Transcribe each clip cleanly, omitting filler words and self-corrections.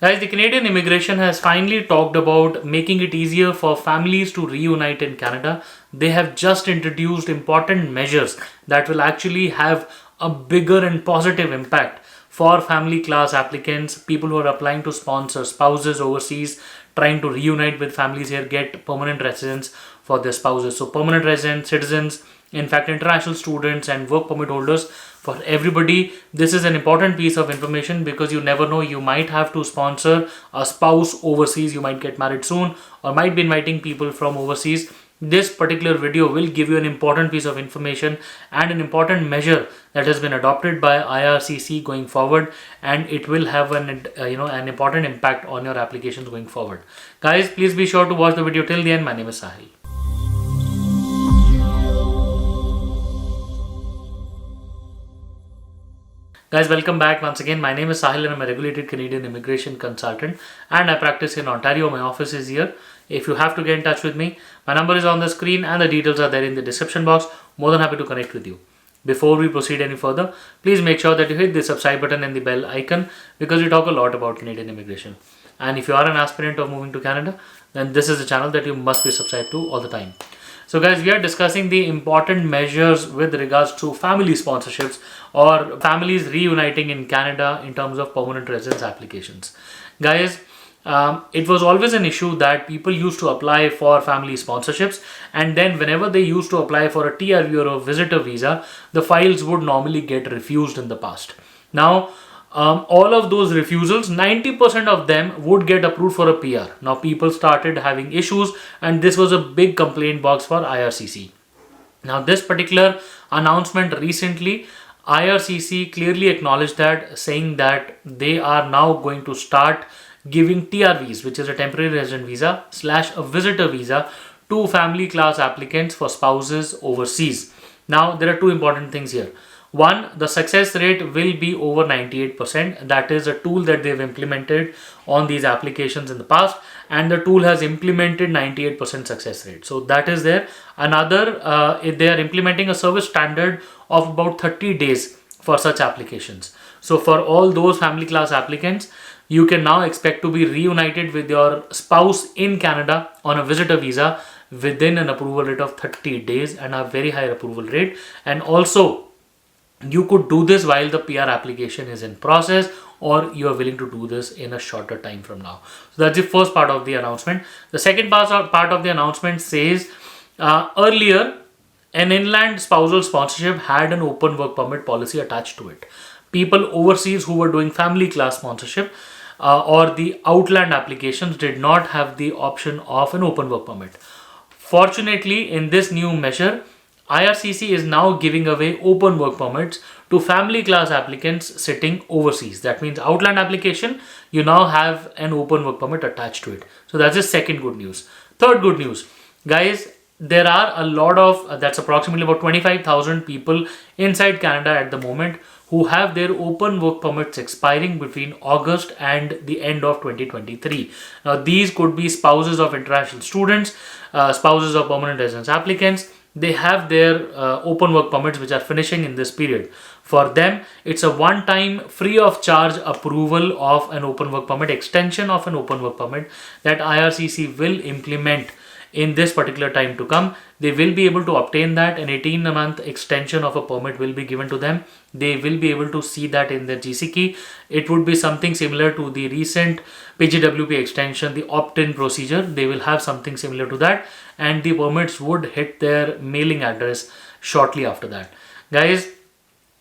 Guys, the Canadian immigration has finally talked about making it easier for families to reunite in Canada. They have just introduced important measures that will actually have a bigger and positive impact for family class applicants, people who are applying to sponsor spouses overseas, trying to reunite with families here, get permanent residence for their spouses. So, permanent residents, citizens, in fact, international students and work permit holders, for everybody, this is an important piece of information because you never know, you might have to sponsor a spouse overseas, you might get married soon, or might be inviting people from overseas. This particular video will give you an important piece of information and an important measure that has been adopted by IRCC going forward, and it will have an important impact on your applications going forward. Guys, please be sure to watch the video till the end. My name is Sahil. Guys, welcome back once again. My name is Sahil and I'm a regulated Canadian immigration consultant and I practice in Ontario. My office is here. If you have to get in touch with me, my number is on the screen and the details are there in the description box. More than happy to connect with you. Before we proceed any further, please make sure that you hit the subscribe button and the bell icon because we talk a lot about Canadian immigration. And if you are an aspirant of moving to Canada, then this is a channel that you must be subscribed to all the time. So guys, we are discussing the important measures with regards to family sponsorships or families reuniting in Canada in terms of permanent residence applications. Guys, it was always an issue that people used to apply for family sponsorships, and then whenever they used to apply for a TRV or a visitor visa, the files would normally get refused in the past. Now, all of those refusals, 90% of them would get approved for a PR. Now people started having issues and this was a big complaint box for IRCC. Now this particular announcement recently, IRCC clearly acknowledged that, saying that they are now going to start giving TRVs, which is a temporary resident visa / a visitor visa, to family class applicants for spouses overseas. Now there are two important things here. One, the success rate will be over 98%. That is a tool that they've implemented on these applications in the past, and the tool has implemented 98% success rate. So that is there. Another, they are implementing a service standard of about 30 days for such applications. So for all those family class applicants, you can now expect to be reunited with your spouse in Canada on a visitor visa within an approval rate of 30 days and a very high approval rate. And also, you could do this while the PR application is in process, or you are willing to do this in a shorter time from now. So that's the first part of the announcement. The second part of the announcement says, earlier, an inland spousal sponsorship had an open work permit policy attached to it. People overseas who were doing family class sponsorship or the outland applications did not have the option of an open work permit. Fortunately, in this new measure, IRCC is now giving away open work permits to family class applicants sitting overseas. That means outland application, you now have an open work permit attached to it. So that's the second good news. Third good news, guys, there are a lot of, that's approximately about 25,000 people inside Canada at the moment who have their open work permits expiring between August and the end of 2023. Now these could be spouses of international students, spouses of permanent residence applicants. They have their open work permits which are finishing in this period. For them, it's a one-time free of charge approval of an open work permit, extension of an open work permit that IRCC will implement in this particular time to come. They will be able to obtain that. An 18-month extension of a permit will be given to them. They will be able to see that in their GC key. It would be something similar to the recent PGWP extension, the opt-in procedure. They will have something similar to that, and the permits would hit their mailing address shortly after that. Guys,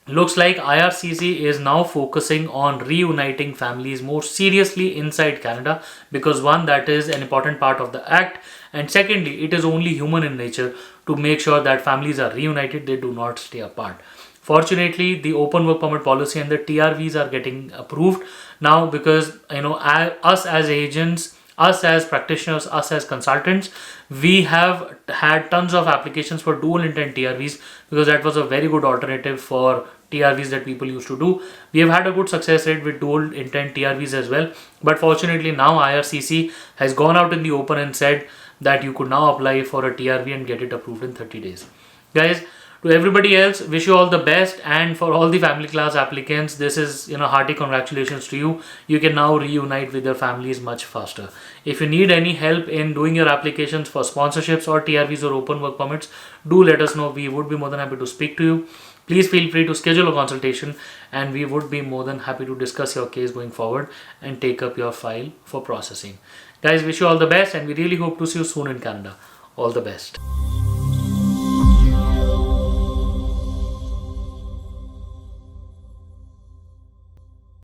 looks like IRCC is now focusing on reuniting families more seriously inside Canada because one, that is an important part of the act, and secondly, it is only human in nature to make sure that families are reunited, they do not stay apart. Fortunately, the open work permit policy and the TRVs are getting approved now because, us as agents, us as practitioners, us as consultants, we have had tons of applications for dual intent TRVs because that was a very good alternative for TRVs that people used to do. We have had a good success rate with dual intent TRVs as well. But fortunately now IRCC has gone out in the open and said that you could now apply for a TRV and get it approved in 30 days. Guys, To everybody else, wish you all the best, and for all the family class applicants, this is, hearty congratulations to you. You can now reunite with your families much faster. If you need any help in doing your applications for sponsorships or TRVs or open work permits, do let us know. We would be more than happy to speak to you. Please feel free to schedule a consultation, and we would be more than happy to discuss your case going forward and take up your file for processing. Guys, wish you all the best, and we really hope to see you soon in Canada. All the best.